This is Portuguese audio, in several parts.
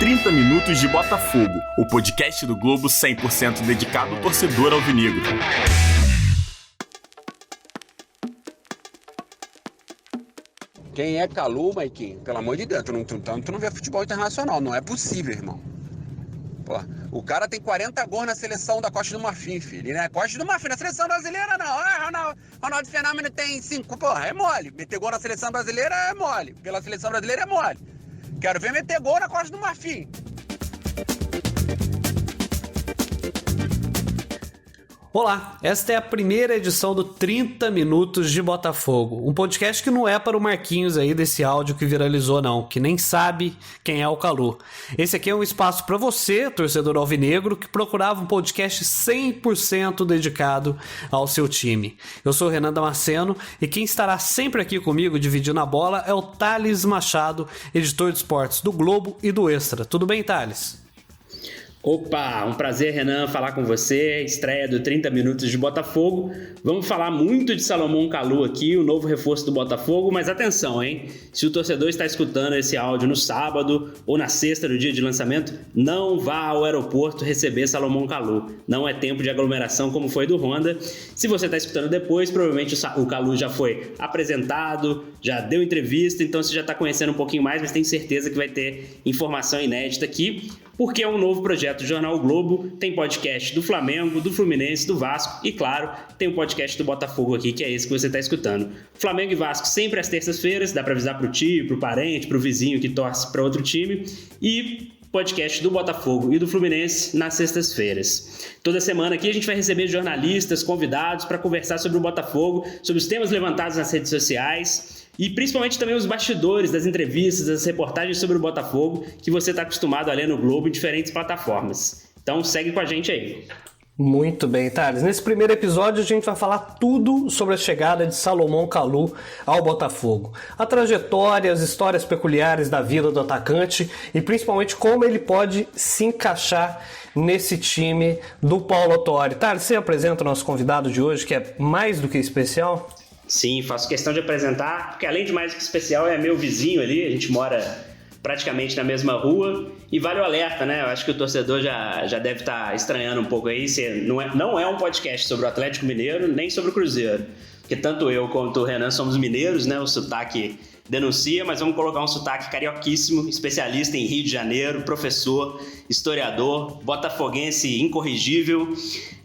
30 Minutos de Botafogo, o podcast do Globo 100% dedicado ao torcedor alvinegro. Quem é Calu, Maiquinho? Pelo amor de Deus, tu não vê futebol internacional, não é possível, irmão. Pô, o cara tem 40 gols na seleção da Costa do Marfim, filho, né? Costa do Marfim, na seleção brasileira não. Ronaldo Fenômeno tem 5, porra, é mole. Meter gol na seleção brasileira é mole. Pela seleção brasileira é mole. Quero ver meter gol na Costa do Marfim. Olá, esta é a primeira edição do 30 Minutos de Botafogo, um podcast que não é para o Marquinhos aí desse áudio que viralizou não, que nem sabe quem é o Calu. Esse aqui é um espaço para você, torcedor alvinegro, que procurava um podcast 100% dedicado ao seu time. Eu sou o Renan Damasceno e quem estará sempre aqui comigo dividindo a bola é o Thales Machado, editor de esportes do Globo e do Extra. Tudo bem, Thales? Opa, um prazer, Renan, falar com você, estreia do 30 Minutos de Botafogo. Vamos falar muito de Salomão Kalu aqui, o novo reforço do Botafogo, mas atenção, hein? Se o torcedor está escutando esse áudio no sábado ou na sexta, no dia de lançamento, não vá ao aeroporto receber Salomão Kalu. Não é tempo de aglomeração como foi do Honda. Se você está escutando depois, provavelmente o Kalu já foi apresentado, já deu entrevista, então você já está conhecendo um pouquinho mais, mas tenho certeza que vai ter informação inédita aqui. Porque é um novo projeto do Jornal Globo, tem podcast do Flamengo, do Fluminense, do Vasco e, claro, tem o podcast do Botafogo aqui, que é esse que você está escutando. Flamengo e Vasco sempre às terças-feiras, dá para avisar pro tio, pro parente, pro vizinho que torce para outro time, e podcast do Botafogo e do Fluminense nas sextas-feiras. Toda semana aqui a gente vai receber jornalistas, convidados para conversar sobre o Botafogo, sobre os temas levantados nas redes sociais e principalmente também os bastidores das entrevistas, das reportagens sobre o Botafogo que você está acostumado a ler no Globo em diferentes plataformas. Então segue com a gente aí. Muito bem, Thales. Nesse primeiro episódio a gente vai falar tudo sobre a chegada de Salomão Kalu ao Botafogo. A trajetória, as histórias peculiares da vida do atacante e principalmente como ele pode se encaixar nesse time do Paulo Autuori. Thales, você apresenta o nosso convidado de hoje, que é mais do que especial? Sim, faço questão de apresentar, porque além de mais do que especial é meu vizinho ali, a gente mora praticamente na mesma rua, e vale o alerta, né? Eu acho que o torcedor já deve estar estranhando um pouco aí, não é um podcast sobre o Atlético Mineiro, nem sobre o Cruzeiro, porque tanto eu quanto o Renan somos mineiros, né? O sotaque denuncia, mas vamos colocar um sotaque carioquíssimo, especialista em Rio de Janeiro, professor, historiador, botafoguense incorrigível,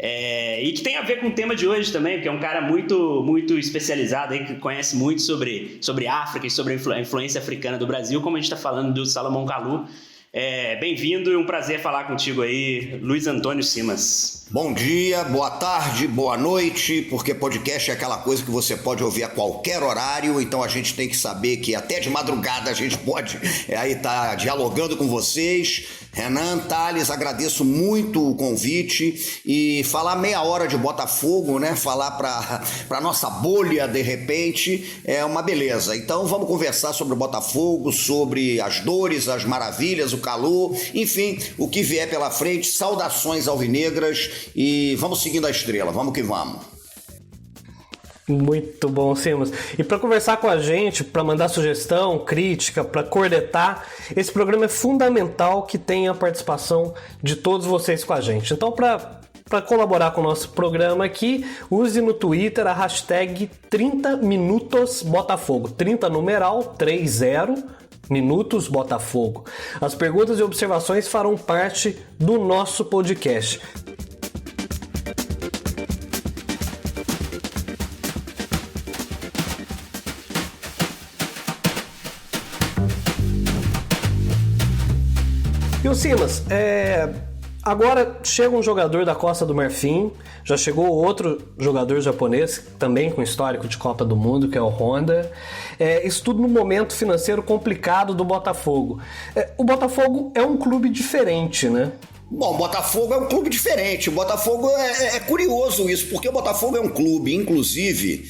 e que tem a ver com o tema de hoje também, porque é um cara muito, muito especializado, aí, que conhece muito sobre África e sobre a influência africana do Brasil, como a gente está falando do Salomão Kalu. Bem-vindo e um prazer falar contigo aí, Luiz Antônio Simas. Bom dia, boa tarde, boa noite, porque podcast é aquela coisa que você pode ouvir a qualquer horário, então a gente tem que saber que até de madrugada a gente pode aí estar dialogando com vocês. Renan, Thales, agradeço muito o convite e falar meia hora de Botafogo, né? Falar para nossa bolha de repente é uma beleza. Então vamos conversar sobre o Botafogo, sobre as dores, as maravilhas, o calor, enfim, o que vier pela frente. Saudações alvinegras e vamos seguindo a estrela, vamos que vamos. Muito bom, Simas. E para conversar com a gente, para mandar sugestão, crítica, para cornetar, esse programa é fundamental que tenha a participação de todos vocês com a gente. Então, para colaborar com o nosso programa aqui, use no Twitter a hashtag 30 Minutos Botafogo. 30 numeral 30 Minutos Botafogo. As perguntas e observações farão parte do nosso podcast. E o Simas, agora chega um jogador da Costa do Marfim, já chegou outro jogador japonês, também com histórico de Copa do Mundo, que é o Honda. Isso tudo no momento financeiro complicado do Botafogo. O Botafogo é um clube diferente, né? Bom, o Botafogo é um clube diferente. O Botafogo é curioso isso, porque o Botafogo é um clube, inclusive,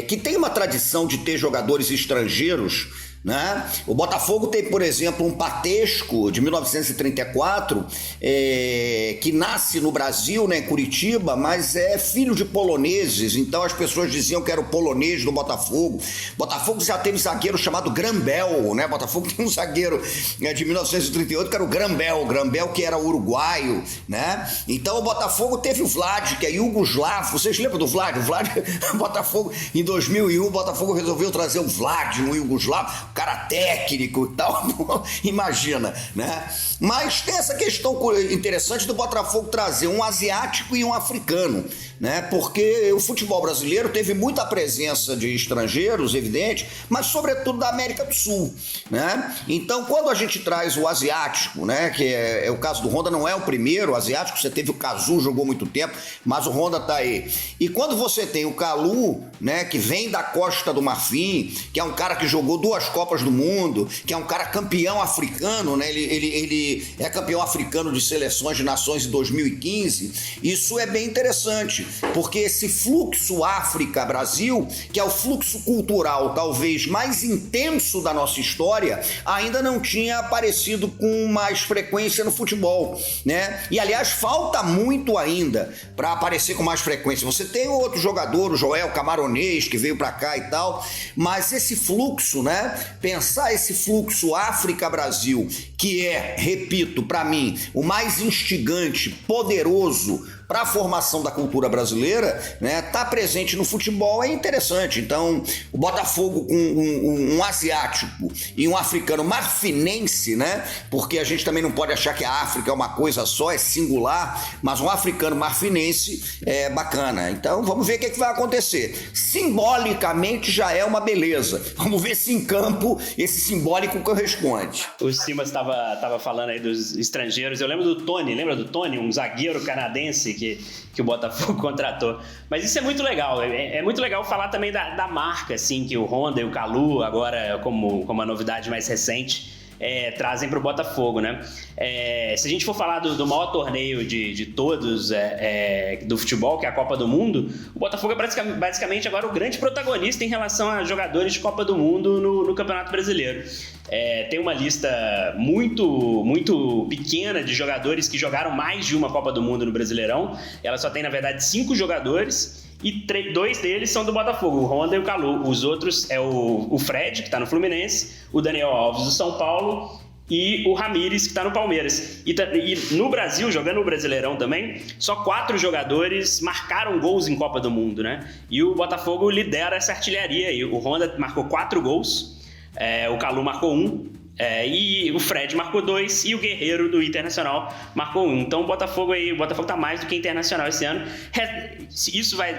que tem uma tradição de ter jogadores estrangeiros né? O Botafogo tem, por exemplo, um patesco de 1934 que nasce no Brasil, né, em Curitiba, mas é filho de poloneses, então as pessoas diziam que era o polonês do Botafogo. Botafogo já teve zagueiro chamado Grambel, né? Botafogo tem um zagueiro de 1938 que era o Grambel que era uruguaio, né? Então o Botafogo teve o Vlad, que é iugoslavo. Vocês lembram do Vlad? O Vlad, Botafogo, em 2001, o Botafogo resolveu trazer o Vlad, um iugoslavo, cara técnico e tal, imagina, né? Mas tem essa questão interessante do Botafogo trazer um asiático e um africano, né? Porque o futebol brasileiro teve muita presença de estrangeiros, evidente, mas sobretudo da América do Sul, né? Então, quando a gente traz o asiático, né, que é o caso do Honda, não é o primeiro, o asiático, você teve o Cazu, jogou muito tempo, mas o Honda tá aí. E quando você tem o Kalu, né, que vem da Costa do Marfim, que é um cara que jogou 2 Copas do Mundo, que é um cara campeão africano, né? Ele é campeão africano de seleções de nações em 2015. Isso é bem interessante, porque esse fluxo África-Brasil, que é o fluxo cultural talvez mais intenso da nossa história, ainda não tinha aparecido com mais frequência no futebol, né? E aliás, falta muito ainda para aparecer com mais frequência. Você tem outro jogador, o Joel Camaronês, que veio para cá e tal, mas esse fluxo, né? Pensar esse fluxo África-Brasil, que é, repito, para mim, o mais instigante, poderoso para a formação da cultura brasileira, né, tá presente no futebol é interessante. Então, o Botafogo com um asiático e um africano marfinense, né, porque a gente também não pode achar que a África é uma coisa só, é singular, mas um africano marfinense é bacana. Então, vamos ver o que vai acontecer. Simbolicamente já é uma beleza. Vamos ver se em campo esse simbólico corresponde. O Simas estava falando aí dos estrangeiros. Eu lembro do Tony, lembra do Tony? Um zagueiro canadense que o Botafogo contratou. Mas isso é muito legal. É muito legal falar também da marca, assim, que o Honda e o Kalu, agora como uma novidade mais recente, trazem para o Botafogo, né? Se a gente for falar do maior torneio de todos do futebol, que é a Copa do Mundo, o Botafogo é basicamente agora o grande protagonista em relação a jogadores de Copa do Mundo no Campeonato Brasileiro. Tem uma lista muito, muito pequena de jogadores que jogaram mais de uma Copa do Mundo no Brasileirão. Ela só tem, na verdade, 5 jogadores e 2 deles são do Botafogo, o Honda e o Kalu. Os outros é o Fred, que está no Fluminense, o Daniel Alves do São Paulo e o Ramires, que está no Palmeiras. E no Brasil, jogando no Brasileirão também, só 4 jogadores marcaram gols em Copa do Mundo, né? E o Botafogo lidera essa artilharia. E o Honda marcou 4 gols, o Kalu marcou 1, e o Fred marcou 2 e o Guerreiro do Internacional marcou 1. Então o Botafogo tá mais do que Internacional esse ano. Isso vai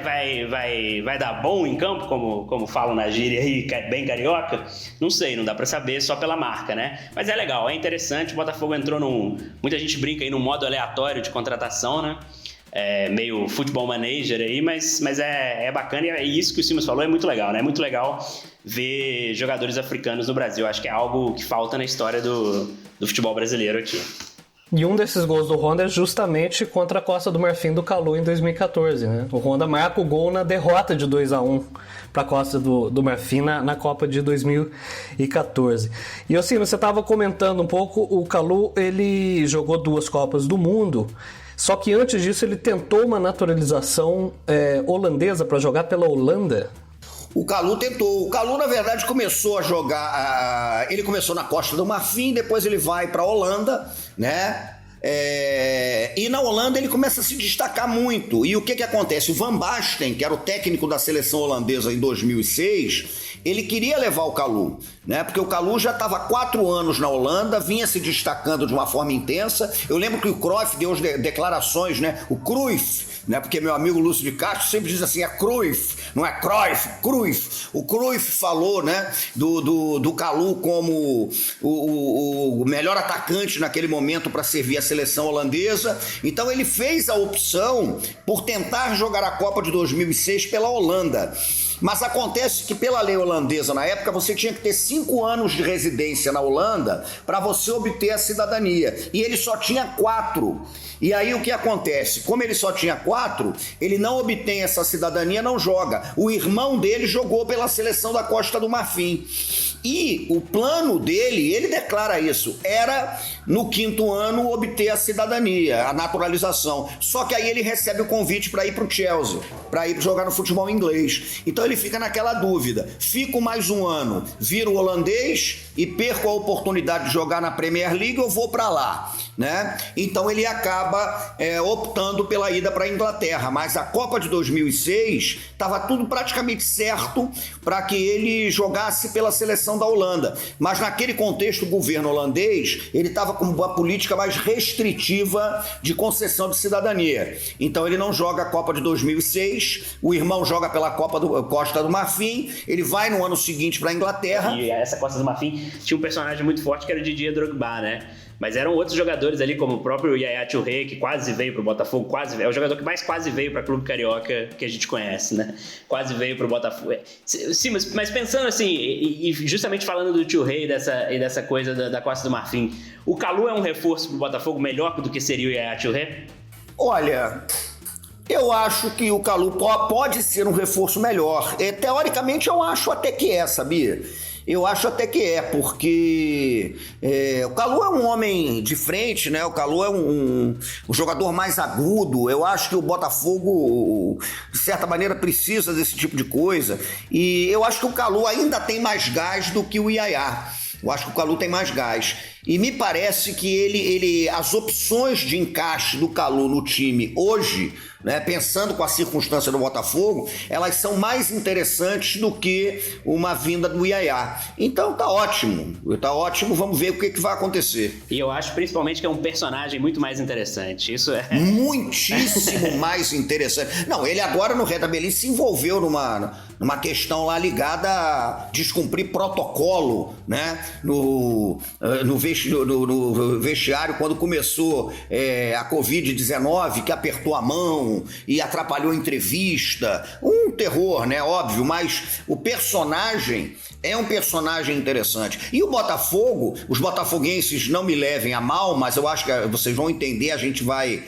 dar bom em campo, como falam na gíria aí, bem carioca? Não sei, não dá pra saber só pela marca, né? Mas é legal, é interessante. O Botafogo entrou muita gente brinca aí num modo aleatório de contratação, né? Meio futebol manager aí, mas é bacana, e isso que o Simas falou é muito legal, né? É muito legal ver jogadores africanos no Brasil. Acho que é algo que falta na história do futebol brasileiro aqui. E um desses gols do Honda é justamente contra a Costa do Marfim do Kalu em 2014, né? O Honda marca o gol na derrota de 2-1 para a Costa do Marfim na Copa de 2014. E assim, você estava comentando um pouco, o Kalu, ele jogou 2 Copas do Mundo, só que antes disso ele tentou uma naturalização holandesa para jogar pela Holanda. O Kalu tentou. O Kalu, na verdade, começou a jogar... ele começou na Costa do Marfim, depois ele vai para a Holanda, né? E na Holanda ele começa a se destacar muito. E o que acontece? O Van Basten, que era o técnico da seleção holandesa em 2006, ele queria levar o Kalu, né? Porque o Kalu já estava há 4 anos na Holanda, vinha se destacando de uma forma intensa. Eu lembro que o Cruyff deu as declarações, né? O Cruyff, né? Porque meu amigo Lúcio de Castro sempre diz assim, é Cruyff, não é Cruyff, Cruyff. O Cruyff falou, né, do Kalu como o melhor atacante naquele momento para servir a seleção holandesa. Então ele fez a opção por tentar jogar a Copa de 2006 pela Holanda. Mas acontece que pela lei holandesa na época você tinha que ter 5 anos de residência na Holanda para você obter a cidadania, e ele só tinha 4. E aí o que acontece? Como ele só tinha 4, ele não obtém essa cidadania, não joga. O irmão dele jogou pela seleção da Costa do Marfim. E o plano dele, ele declara isso, era no 5º ano obter a cidadania, a naturalização. Só que aí ele recebe o convite para ir para o Chelsea, para ir jogar no futebol inglês. Então ele fica naquela dúvida, fico mais um ano, viro holandês e perco a oportunidade de jogar na Premier League ou vou para lá, né? Então ele acaba optando pela ida para a Inglaterra, mas a Copa de 2006 estava tudo praticamente certo para que ele jogasse pela seleção da Holanda, mas naquele contexto o governo holandês ele estava com uma política mais restritiva de concessão de cidadania, então ele não joga a Copa de 2006, o irmão joga pela Costa do Marfim, ele vai no ano seguinte para a Inglaterra. E essa Costa do Marfim tinha um personagem muito forte que era o Didier Drogba, né? Mas eram outros jogadores ali, como o próprio Yaya Touré, que quase veio pro Botafogo, é o jogador que mais quase veio para clube carioca que a gente conhece, né? Quase veio pro Botafogo. Sim, mas pensando assim, e justamente falando do Touré e dessa coisa da Costa do Marfim, o Kalu é um reforço pro Botafogo melhor do que seria o Yaya Touré? Olha, eu acho que o Kalu pode ser um reforço melhor. Teoricamente eu acho até que é, sabia? Eu acho até que é, porque o Kalu é um homem de frente, né? O Kalu é um jogador mais agudo. Eu acho que o Botafogo, de certa maneira, precisa desse tipo de coisa. E eu acho que o Kalu ainda tem mais gás do que o Yaya. Eu acho que o Kalu tem mais gás. E me parece que as opções de encaixe do Kalu no time hoje, né, pensando com a circunstância do Botafogo, elas são mais interessantes do que uma vinda do Yaya. Então tá ótimo, vamos ver o que vai acontecer. E eu acho principalmente que é um personagem muito mais interessante, isso é... Muitíssimo mais interessante. Não, ele agora no Hertha Berlim se envolveu numa questão lá ligada a descumprir protocolo, né, no vestiário quando começou a Covid-19, que apertou a mão e atrapalhou a entrevista. Um terror, né? Óbvio, mas o personagem é um personagem interessante. E o Botafogo, os botafoguenses não me levem a mal, mas eu acho que vocês vão entender, a gente vai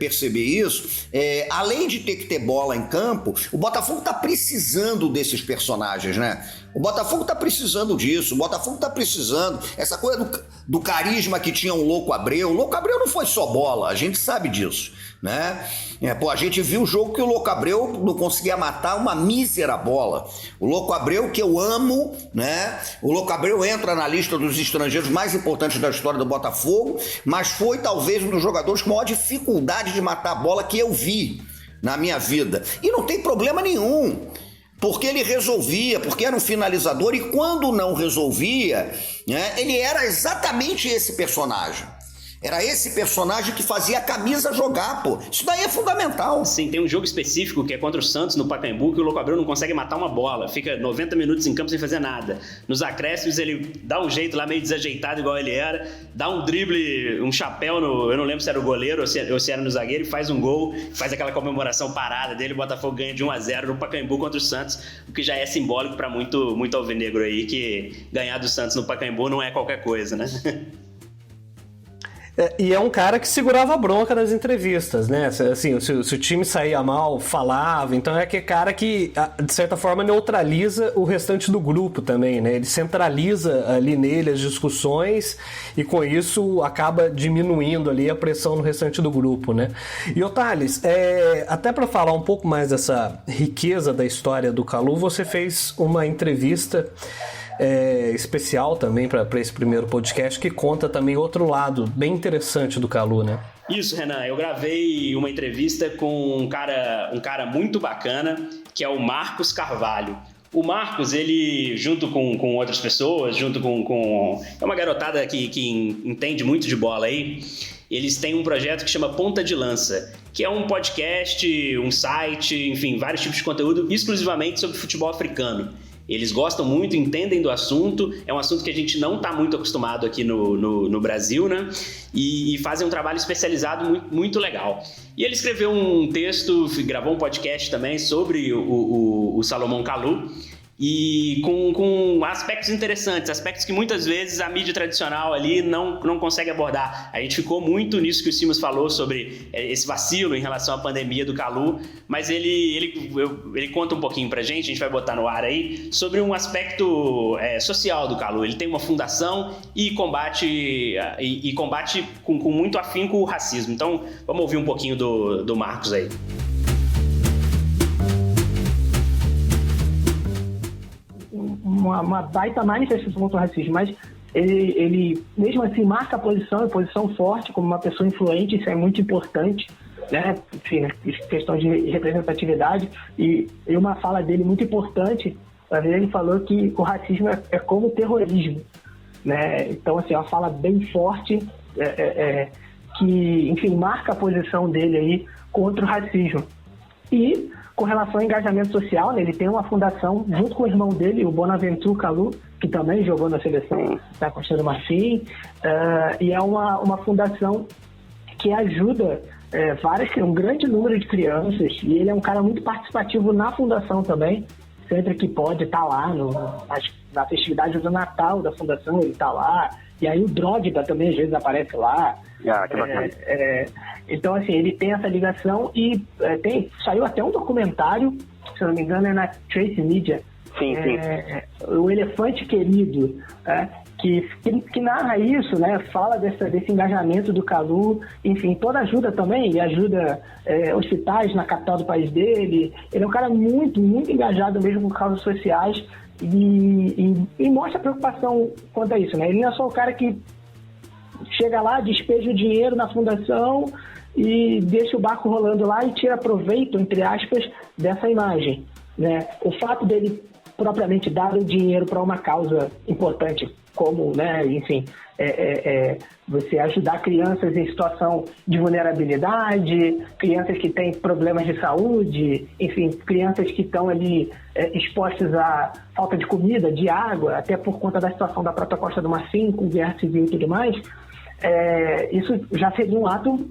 perceber isso. Além de ter que ter bola em campo, o Botafogo está precisando desses personagens, né? O Botafogo tá precisando disso, o Botafogo tá precisando. Essa coisa do carisma que tinha o Louco Abreu. O Louco Abreu não foi só bola, a gente sabe disso, né? A gente viu o jogo que o Louco Abreu não conseguia matar uma mísera bola. O Louco Abreu, que eu amo, né? O Louco Abreu entra na lista dos estrangeiros mais importantes da história do Botafogo, mas foi talvez um dos jogadores com maior dificuldade de matar a bola que eu vi na minha vida. E não tem problema nenhum. Porque ele resolvia, porque era um finalizador, e quando não resolvia, né, ele era exatamente esse personagem. Era esse personagem que fazia a camisa jogar, pô. Isso daí é fundamental. Sim, tem um jogo específico que é contra o Santos no Pacaembu, que o Louco Abreu não consegue matar uma bola. Fica 90 minutos em campo sem fazer nada. Nos acréscimos ele dá um jeito lá meio desajeitado igual ele era, dá um drible, um chapéu eu não lembro se era o goleiro ou se era no zagueiro, e faz um gol, faz aquela comemoração parada dele, o Botafogo ganha de 1-0 no Pacaembu contra o Santos, o que já é simbólico para muito alvinegro aí, que ganhar do Santos no Pacaembu não é qualquer coisa, né? E é um cara que segurava a bronca nas entrevistas, né? Assim, se o time saía mal, falava. Então é aquele cara que, de certa forma, neutraliza o restante do grupo também, né? Ele centraliza ali nele as discussões e, com isso, acaba diminuindo ali a pressão no restante do grupo, né? E, ô Thales, até para falar um pouco mais dessa riqueza da história do Kalu, você fez uma entrevista especial também para esse primeiro podcast, que conta também outro lado bem interessante do Kalu, né? Isso, Renan, eu gravei uma entrevista com um cara muito bacana, que é o Marcos Carvalho. O Marcos, ele, junto com outras pessoas, é uma garotada que entende muito de bola aí, eles têm um projeto que chama Ponta de Lança, que é um podcast, um site, enfim, vários tipos de conteúdo exclusivamente sobre futebol africano. Eles gostam muito, entendem do assunto, é um assunto que a gente não está muito acostumado aqui no Brasil, né? E fazem um trabalho especializado muito, muito legal. E ele escreveu um texto, gravou um podcast também sobre o Salomão Kalu, e com aspectos interessantes, aspectos que muitas vezes a mídia tradicional ali não consegue abordar. A gente ficou muito nisso que o Simas falou sobre esse vacilo em relação à pandemia do Kalu, mas ele conta um pouquinho pra gente, a gente vai botar no ar aí, sobre um aspecto social do Kalu. Ele tem uma fundação e combate com muito afinco o racismo. Então, vamos ouvir um pouquinho do Marcos aí. Uma baita manifestação contra o racismo, mas ele mesmo assim marca a posição forte como uma pessoa influente, isso é muito importante, né? Enfim, questão de representatividade, e uma fala dele muito importante, ele falou que o racismo é como o terrorismo, né? Então, assim, é uma fala bem forte, que, enfim, marca a posição dele aí contra o racismo. E com relação ao engajamento social, né, ele tem uma fundação junto com o irmão dele, o Bonaventure Kalu, que também jogou na seleção da Costa do Marfim, e é uma fundação que ajuda um grande número de crianças, e ele é um cara muito participativo na fundação também, sempre que pode estar lá na festividade do Natal da fundação, ele está lá, e aí o Drogba também às vezes aparece lá. Que bacana. Então, assim, ele tem essa ligação e saiu até um documentário, se eu não me engano, é na Trace Media. Sim. O Elefante Querido, que narra isso, né? Fala desse engajamento do Kalu, enfim, toda ajuda também, ele ajuda hospitais na capital do país dele. Ele é um cara muito, muito engajado mesmo com causas sociais e mostra preocupação quanto a isso, né? Ele não é só o cara que chega lá, despeja o dinheiro na fundação e deixa o barco rolando lá e tira proveito, entre aspas, dessa imagem, né? O fato dele propriamente dar o dinheiro para uma causa importante, como, né, enfim, você ajudar crianças em situação de vulnerabilidade, crianças que têm problemas de saúde, enfim, crianças que estão ali expostas à falta de comida, de água, até por conta da situação da própria Costa do Marfim, com guerra civil e tudo mais. Isso já seria um ato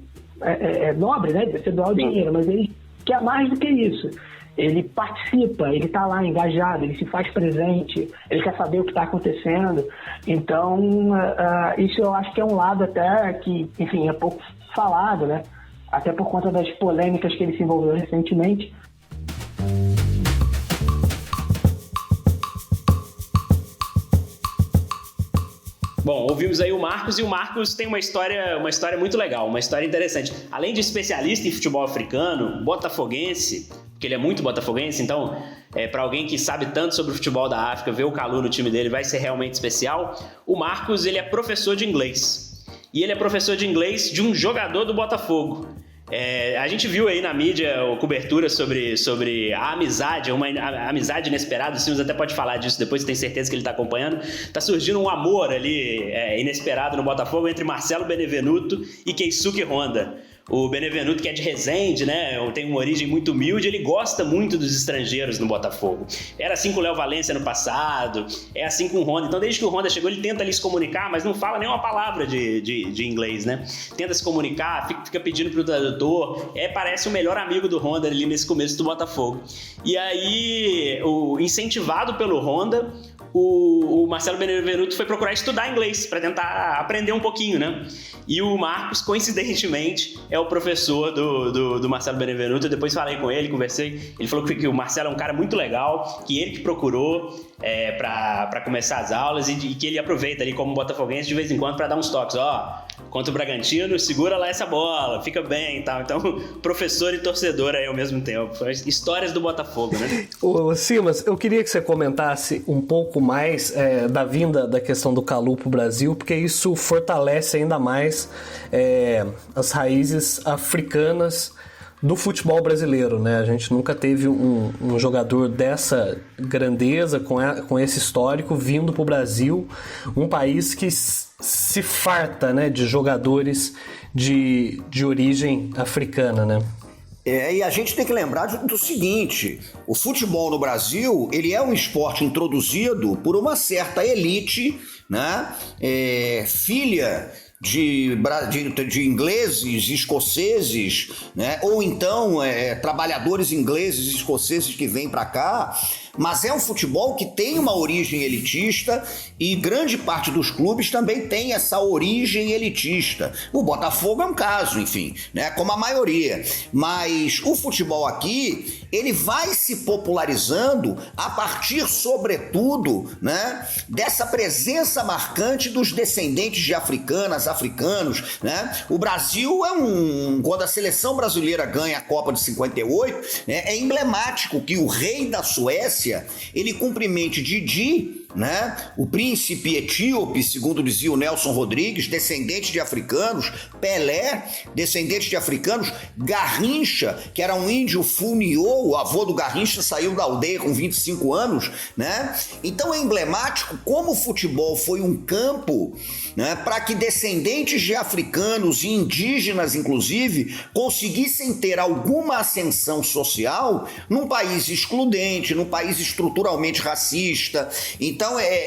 nobre, né, de você doar o dinheiro, mas ele quer mais do que isso. Ele participa, ele está lá engajado, ele se faz presente, ele quer saber o que está acontecendo. Então, isso eu acho que é um lado até que, enfim, é pouco falado, né? Até por conta das polêmicas que ele se envolveu recentemente. Bom, ouvimos aí o Marcos, e o Marcos tem uma história muito legal, uma história interessante. Além de especialista em futebol africano, botafoguense, porque ele é muito botafoguense, então, para alguém que sabe tanto sobre o futebol da África, ver o Kalu no time dele vai ser realmente especial. O Marcos, ele é professor de inglês. E ele é professor de inglês de um jogador do Botafogo. A gente viu aí na mídia cobertura sobre a amizade, uma amizade inesperada. O Simas até pode falar disso depois, tenho certeza que ele está acompanhando. Está surgindo um amor ali inesperado no Botafogo entre Marcelo Benevenuto e Keisuke Honda. O Benevenuto, que é de Resende, né, tem uma origem muito humilde, ele gosta muito dos estrangeiros no Botafogo. Era assim com o Léo Valência no passado, é assim com o Honda. Então, desde que o Honda chegou, ele tenta ali se comunicar, mas não fala nenhuma palavra de inglês, né? Tenta se comunicar, fica pedindo pro tradutor. Parece o melhor amigo do Honda ali nesse começo do Botafogo. E aí, incentivado pelo Honda, o Marcelo Benevenuto foi procurar estudar inglês para tentar aprender um pouquinho, né? E o Marcos, coincidentemente, é o professor do Marcelo Benevenuto. Eu depois falei com ele, conversei. Ele falou que o Marcelo é um cara muito legal, que ele que procurou para começar as aulas e que ele aproveita ali como botafoguense de vez em quando para dar uns toques. Contra o Bragantino, segura lá essa bola, fica bem e tal. Então, professor e torcedor aí ao mesmo tempo. Histórias do Botafogo, né? Ô, Simas, eu queria que você comentasse um pouco mais da vinda da questão do Kalu pro Brasil, porque isso fortalece ainda mais as raízes africanas do futebol brasileiro, né? A gente nunca teve um jogador dessa grandeza, com esse histórico, vindo pro Brasil, um país que se farta, né, de jogadores de origem africana, né? E a gente tem que lembrar do seguinte: o futebol no Brasil, ele é um esporte introduzido por uma certa elite, né, filha de ingleses, escoceses, né, ou então trabalhadores ingleses, escoceses que vêm para cá, mas é um futebol que tem uma origem elitista e grande parte dos clubes também tem essa origem elitista. O Botafogo é um caso, enfim, né, como a maioria. Mas o futebol aqui, ele vai se popularizando a partir, sobretudo, né, dessa presença marcante dos descendentes de africanos, né? O Brasil quando a seleção brasileira ganha a Copa de 58, né, é emblemático que o rei da Suécia, ele cumprimente Didi, né? O príncipe etíope, segundo dizia o Nelson Rodrigues, descendente de africanos, Pelé, descendente de africanos, Garrincha, que era um índio Funiô, o avô do Garrincha saiu da aldeia com 25 anos, né? Então é emblemático como o futebol foi um campo, né, para que descendentes de africanos e indígenas, inclusive, conseguissem ter alguma ascensão social num país excludente, num país estruturalmente racista. Então,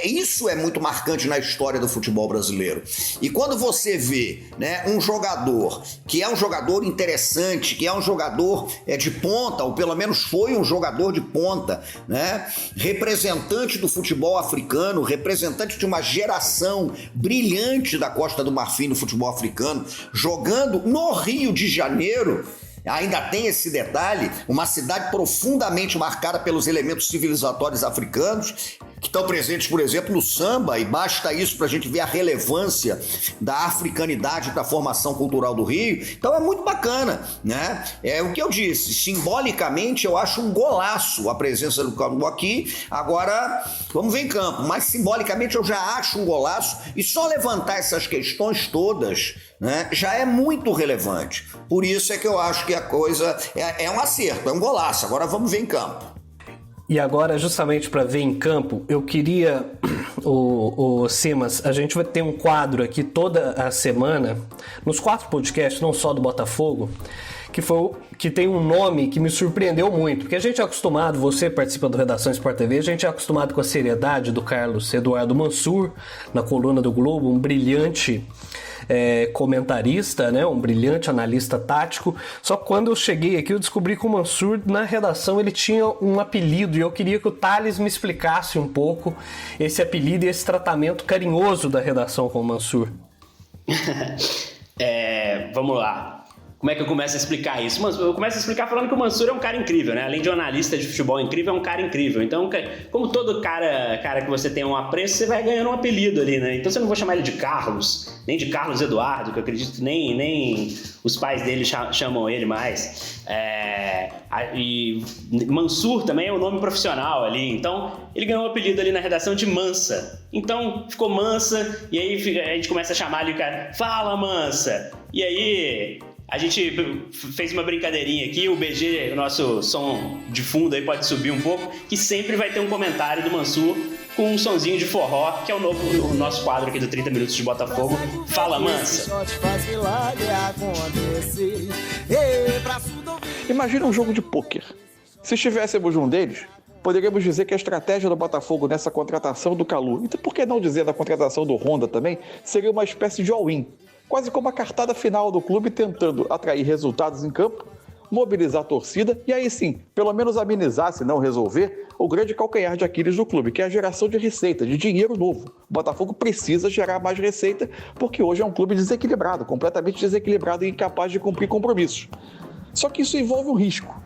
isso é muito marcante na história do futebol brasileiro. E quando você vê, né, um jogador que é um jogador interessante, que é um jogador de ponta, ou pelo menos foi um jogador de ponta, né, representante do futebol africano, representante de uma geração brilhante da Costa do Marfim no futebol africano, jogando no Rio de Janeiro. Ainda tem esse detalhe, uma cidade profundamente marcada pelos elementos civilizatórios africanos, que estão presentes, por exemplo, no samba, e basta isso para a gente ver a relevância da africanidade para a formação cultural do Rio. Então é muito bacana, né? É o que eu disse, simbolicamente eu acho um golaço a presença do Calu aqui. Agora, vamos ver em campo, mas simbolicamente eu já acho um golaço, e só levantar essas questões todas, né, já é muito relevante. Por isso é que eu acho que a coisa é um acerto, é um golaço. Agora vamos ver em campo. E agora, justamente para ver em campo, eu queria, o Simas, a gente vai ter um quadro aqui toda a semana, nos 4 podcasts, não só do Botafogo, que tem um nome que me surpreendeu muito, porque a gente é acostumado, você participa do Redação Sport TV, a gente é acostumado com a seriedade do Carlos Eduardo Mansur, na coluna do Globo, um brilhante comentarista, né, um brilhante analista tático. Só que quando eu cheguei aqui eu descobri que o Mansur, na redação, ele tinha um apelido, e eu queria que o Thales me explicasse um pouco esse apelido e esse tratamento carinhoso da redação com o Mansur. Vamos lá. Como é que eu começo a explicar isso? Eu começo a explicar falando que o Mansur é um cara incrível, né? Além de um analista de futebol incrível, é um cara incrível. Então, como todo cara que você tem um apreço, você vai ganhando um apelido ali, né? Então, você não vou chamar ele de Carlos, nem de Carlos Eduardo, que eu acredito que nem os pais dele chamam ele mais. E Mansur também é o nome profissional ali. Então, ele ganhou o apelido ali na redação de Mansa. Então, ficou Mansa, e aí a gente começa a chamar ali o cara, fala Mansa! E aí a gente fez uma brincadeirinha aqui, o BG, o nosso som de fundo aí pode subir um pouco, que sempre vai ter um comentário do Mansur com um sonzinho de forró, que é o nosso quadro aqui do 30 Minutos de Botafogo. Fala, Mansa! Imagina um jogo de pôquer. Se estivéssemos um deles, poderíamos dizer que a estratégia do Botafogo nessa contratação do Calu, então por que não dizer da contratação do Honda também, seria uma espécie de all-in. Quase como a cartada final do clube tentando atrair resultados em campo, mobilizar a torcida e aí sim, pelo menos amenizar, se não resolver, o grande calcanhar de Aquiles do clube, que é a geração de receita, de dinheiro novo. O Botafogo precisa gerar mais receita porque hoje é um clube desequilibrado, completamente desequilibrado e incapaz de cumprir compromissos. Só que isso envolve um risco.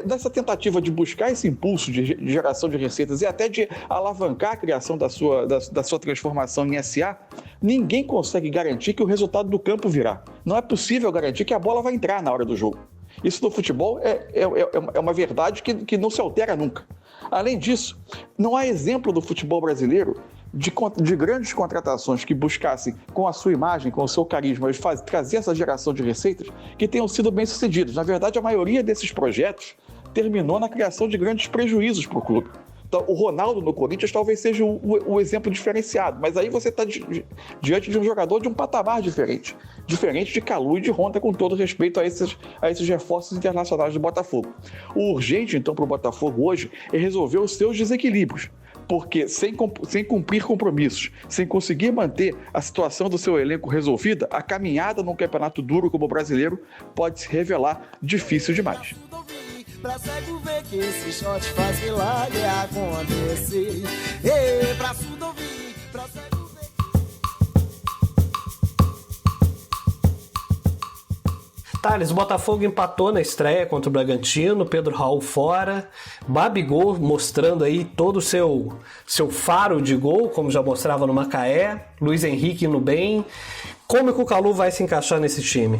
Nessa tentativa de buscar esse impulso de geração de receitas e até de alavancar a criação da sua transformação em SA, ninguém consegue garantir que o resultado do campo virá. Não é possível garantir que a bola vai entrar na hora do jogo. Isso no futebol é uma verdade que não se altera nunca. Além disso, não há exemplo do futebol brasileiro de grandes contratações que buscassem, com a sua imagem, com o seu carisma, trazer essa geração de receitas que tenham sido bem-sucedidos. Na verdade, a maioria desses projetos terminou na criação de grandes prejuízos para o clube. Então, o Ronaldo no Corinthians talvez seja um exemplo diferenciado, mas aí você está diante de um jogador de um patamar diferente de Calu e de Honda, com todo respeito a esses reforços internacionais do Botafogo. O urgente, então, para o Botafogo hoje é resolver os seus desequilíbrios, porque sem cumprir compromissos, sem conseguir manter a situação do seu elenco resolvida, a caminhada num campeonato duro como o brasileiro pode se revelar difícil demais. pra cego ver que esse shot faz milagre acontecer. Ei, pra surdo ouvir, pra cego ver. Thales, o Botafogo empatou na estreia contra o Bragantino, Pedro Raul fora, Babigol mostrando aí todo o seu faro de gol, como já mostrava no Macaé, Luiz Henrique indo bem. Como que o Kalu vai se encaixar nesse time?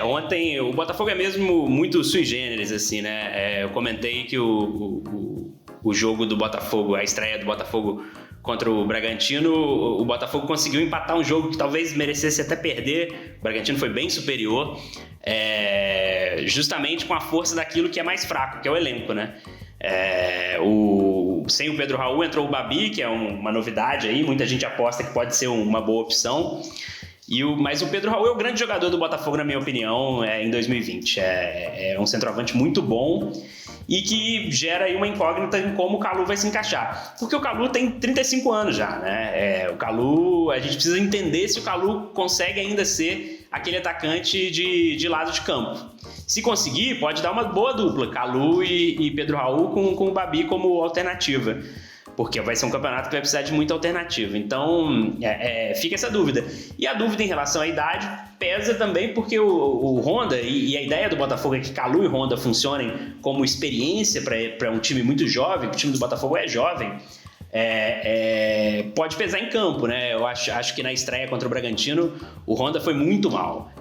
Ontem o Botafogo é mesmo muito sui generis, assim, né? Eu comentei que o jogo do Botafogo, a estreia do Botafogo contra o Bragantino, o Botafogo conseguiu empatar um jogo que talvez merecesse até perder. O Bragantino foi bem superior, justamente com a força daquilo que é mais fraco, que é o elenco, né? Sem o Pedro Raul entrou o Babi, que é uma novidade aí, muita gente aposta que pode ser uma boa opção. Mas o Pedro Raul é o grande jogador do Botafogo, na minha opinião, em 2020. É um centroavante muito bom e que gera aí uma incógnita em como o Kalu vai se encaixar. Porque o Kalu tem 35 anos já, né? O Kalu, a gente precisa entender se o Kalu consegue ainda ser aquele atacante de lado de campo. Se conseguir, pode dar uma boa dupla, Kalu e Pedro Raul com o Babi como alternativa. Porque vai ser um campeonato que vai precisar de muita alternativa. Então, fica essa dúvida. E a dúvida em relação à idade pesa também porque o Honda, e a ideia do Botafogo é que Kalu e Honda funcionem como experiência para um time muito jovem, que o time do Botafogo é jovem, pode pesar em campo, né? Eu acho que na estreia contra o Bragantino, o Honda foi muito mal.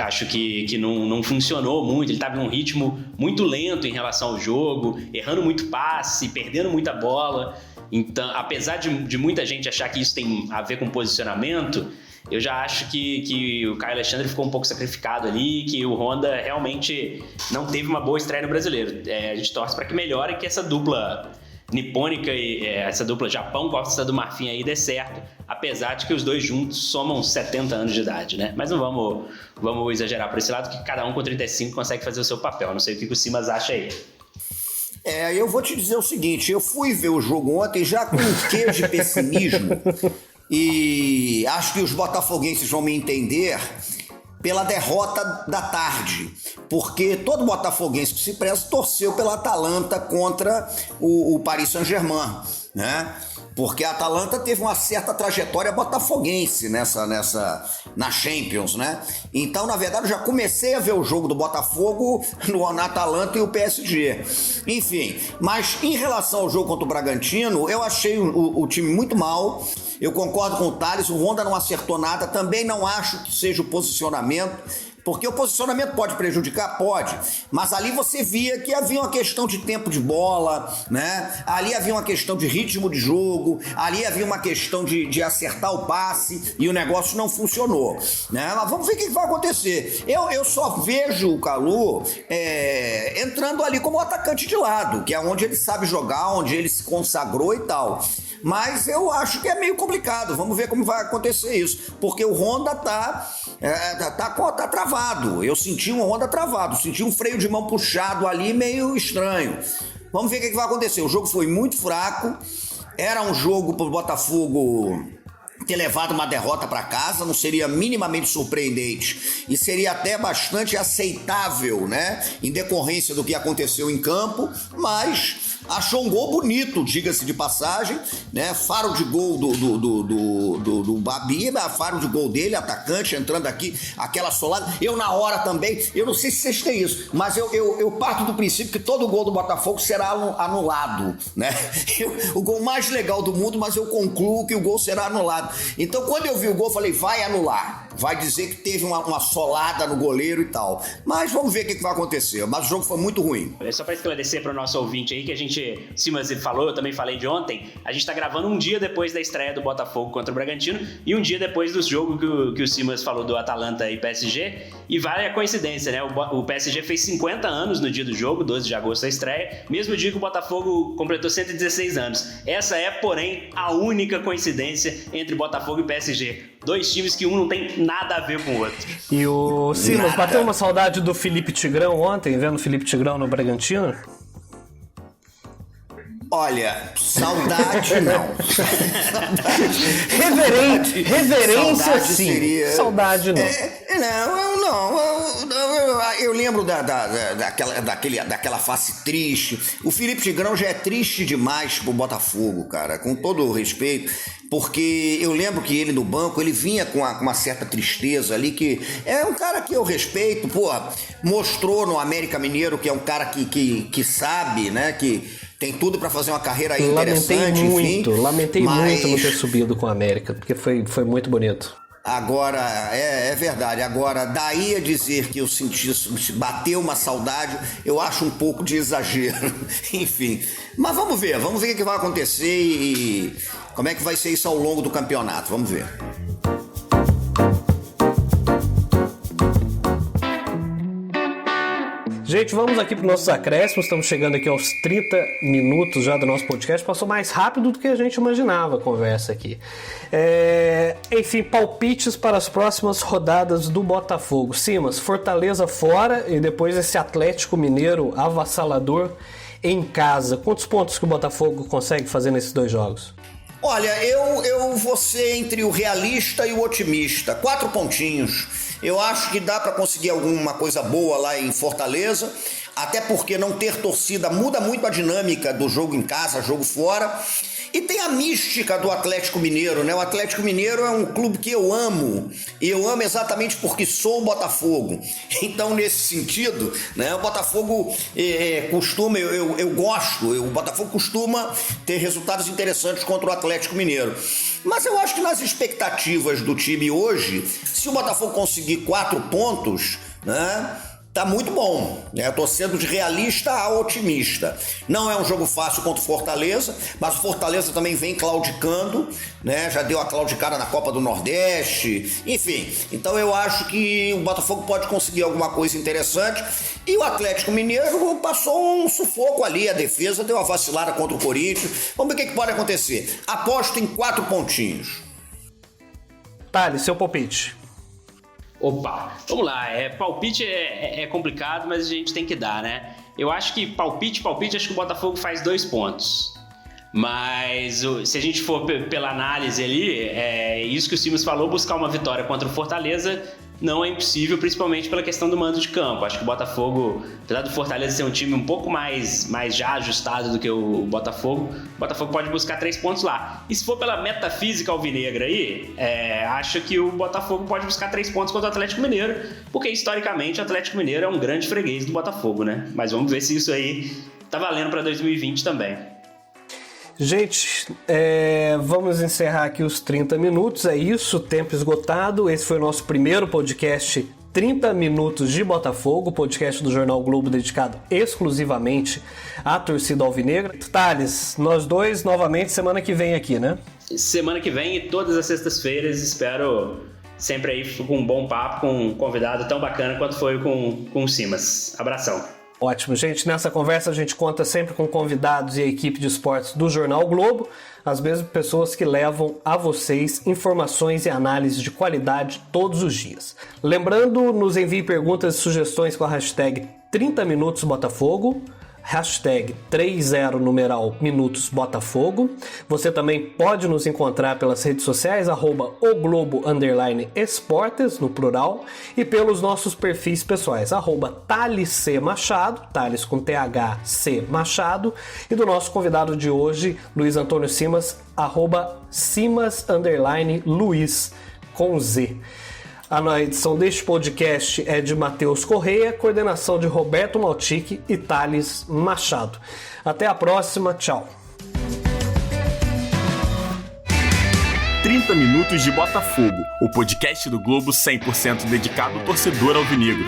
Acho que não funcionou muito, ele estava em um ritmo muito lento em relação ao jogo, errando muito passe, perdendo muita bola. Então, apesar de muita gente achar que isso tem a ver com posicionamento, eu já acho que o Caio Alexandre ficou um pouco sacrificado ali, que o Honda realmente não teve uma boa estreia no Brasileiro. A gente torce para que melhore, que essa dupla nipônica e essa dupla Japão-Costa do Marfim aí dê certo, apesar de que os dois juntos somam 70 anos de idade, né? Mas não vamos exagerar por esse lado, que cada um com 35 consegue fazer o seu papel. Não sei o que o Simas acha aí. Eu vou te dizer o seguinte, eu fui ver o jogo ontem já com um quê de pessimismo e acho que os botafoguenses vão me entender pela derrota da tarde, porque todo botafoguense que se preza torceu pela Atalanta contra o Paris Saint-Germain, né? Porque a Atalanta teve uma certa trajetória botafoguense na Champions, né? Então, na verdade, eu já comecei a ver o jogo do Botafogo na Atalanta e o PSG. Enfim, mas em relação ao jogo contra o Bragantino, eu achei o time muito mal. Eu concordo com o Thales, o Honda não acertou nada, também não acho que seja o posicionamento, porque o posicionamento pode prejudicar? Pode, mas ali você via que havia uma questão de tempo de bola, né? Ali havia uma questão de ritmo de jogo, ali havia uma questão de acertar o passe e o negócio não funcionou, né? Mas vamos ver o que vai acontecer. Eu só vejo o Kalu entrando ali como atacante de lado, que é onde ele sabe jogar, onde ele se consagrou e tal. Mas eu acho que é meio complicado. Vamos ver como vai acontecer isso. Porque o Honda tá travado. Eu senti um Honda travado. Senti um freio de mão puxado ali meio estranho. Vamos ver o que vai acontecer. O jogo foi muito fraco. Era um jogo pro Botafogo ter levado uma derrota para casa, não seria minimamente surpreendente e seria até bastante aceitável, né? Em decorrência do que aconteceu em campo, mas achou um gol bonito, diga-se de passagem, né? Faro de gol do Babi, faro de gol dele, atacante, entrando aqui, aquela solada. Eu na hora também, eu não sei se vocês têm isso, mas eu parto do princípio que todo gol do Botafogo será anulado, né? O gol mais legal do mundo, mas eu concluo que o gol será anulado. Então, quando eu vi o gol, eu falei, vai anular. Vai dizer que teve uma solada no goleiro e tal. Mas vamos ver o que vai acontecer. Mas o jogo foi muito ruim. Só para esclarecer para o nosso ouvinte aí, que a gente, Simas falou, eu também falei de ontem, a gente tá gravando um dia depois da estreia do Botafogo contra o Bragantino e um dia depois do jogo que o Simas falou do Atalanta e PSG. E vale a coincidência, né? O PSG fez 50 anos no dia do jogo, 12 de agosto da estreia, mesmo dia que o Botafogo completou 116 anos. Essa é, porém, a única coincidência entre Botafogo e PSG. Dois times que um não tem nada a ver com o outro. E o Simas, bateu uma saudade do Felipe Tigrão ontem, vendo o Felipe Tigrão no Bragantino? Olha, saudade não. Reverência Saudade sim. seria... Saudade não. Eu lembro daquela face triste. O Felipe Tigrão já é triste demais pro Botafogo, cara, com todo o respeito, porque eu lembro que ele no banco, ele vinha com uma certa tristeza ali, que é um cara que eu respeito, mostrou no América Mineiro que é um cara que sabe, né, que tem tudo pra fazer uma carreira aí interessante, Lamentei muito não ter subido com a América, porque foi muito bonito. Agora, é verdade. Agora, daí a dizer que eu senti, bateu uma saudade, eu acho um pouco de exagero. Enfim, mas vamos ver o que vai acontecer e como é que vai ser isso ao longo do campeonato. Vamos ver. Gente, vamos aqui para os nossos acréscimos. Estamos chegando aqui aos 30 minutos já do nosso podcast. Passou mais rápido do que a gente imaginava a conversa aqui. Enfim, palpites para as próximas rodadas do Botafogo. Simas, Fortaleza fora e depois esse Atlético Mineiro avassalador em casa. Quantos pontos que o Botafogo consegue fazer nesses 2 jogos? Olha, eu vou ser entre o realista e o otimista. 4 pontinhos. Eu acho que dá para conseguir alguma coisa boa lá em Fortaleza, até porque não ter torcida muda muito a dinâmica do jogo em casa, jogo fora. E tem a mística do Atlético Mineiro, né? O Atlético Mineiro é um clube que eu amo. E eu amo exatamente porque sou o Botafogo. Então, nesse sentido, né? O Botafogo costuma, eu gosto, o Botafogo costuma ter resultados interessantes contra o Atlético Mineiro. Mas eu acho que nas expectativas do time hoje, se o Botafogo conseguir 4 pontos, né? Tá muito bom, né? Eu tô sendo de realista a otimista. Não é um jogo fácil contra o Fortaleza, mas o Fortaleza também vem claudicando, né? Já deu a claudicada na Copa do Nordeste, enfim. Então eu acho que o Botafogo pode conseguir alguma coisa interessante. E o Atlético Mineiro passou um sufoco ali, a defesa deu uma vacilada contra o Corinthians. Vamos ver o que pode acontecer. Aposto em 4 pontinhos. Thales, seu palpite. Opa, vamos lá, palpite é complicado, mas a gente tem que dar, né? Eu acho que palpite, acho que o Botafogo faz 2 pontos. Mas se a gente for pela análise ali, isso que o Simas falou, buscar uma vitória contra o Fortaleza não é impossível, principalmente pela questão do mando de campo. Acho que o Botafogo, apesar do Fortaleza ser um time um pouco mais já ajustado do que o Botafogo pode buscar 3 pontos lá. E se for pela metafísica alvinegra aí, acho que o Botafogo pode buscar 3 pontos contra o Atlético Mineiro, porque historicamente o Atlético Mineiro é um grande freguês do Botafogo, né? Mas vamos ver se isso aí tá valendo para 2020 também. Gente, vamos encerrar aqui os 30 minutos, é isso, tempo esgotado. Esse foi o nosso primeiro podcast 30 minutos de Botafogo, podcast do Jornal Globo dedicado exclusivamente à torcida alvinegra. Thales, nós dois novamente semana que vem aqui, né? Semana que vem e todas as sextas-feiras, espero sempre aí com um bom papo, com um convidado tão bacana quanto foi com o Simas. Abração. Ótimo, gente. Nessa conversa a gente conta sempre com convidados e a equipe de esportes do Jornal Globo, as mesmas pessoas que levam a vocês informações e análises de qualidade todos os dias. Lembrando, nos envie perguntas e sugestões com a hashtag 30 Minutos Botafogo, hashtag 30numeral_Minutos Botafogo. Você também pode nos encontrar pelas redes sociais, @oglobo_esportes, no plural, e pelos nossos perfis pessoais, @Thales C. Machado, Thales com THC Machado, e do nosso convidado de hoje, Luiz Antônio Simas, @Simas_Luiz com Z. A edição deste podcast é de Matheus Correia, coordenação de Roberto Maltic e Thales Machado. Até a próxima, tchau. 30 minutos de Botafogo, o podcast do Globo 100% dedicado ao torcedor alvinegro.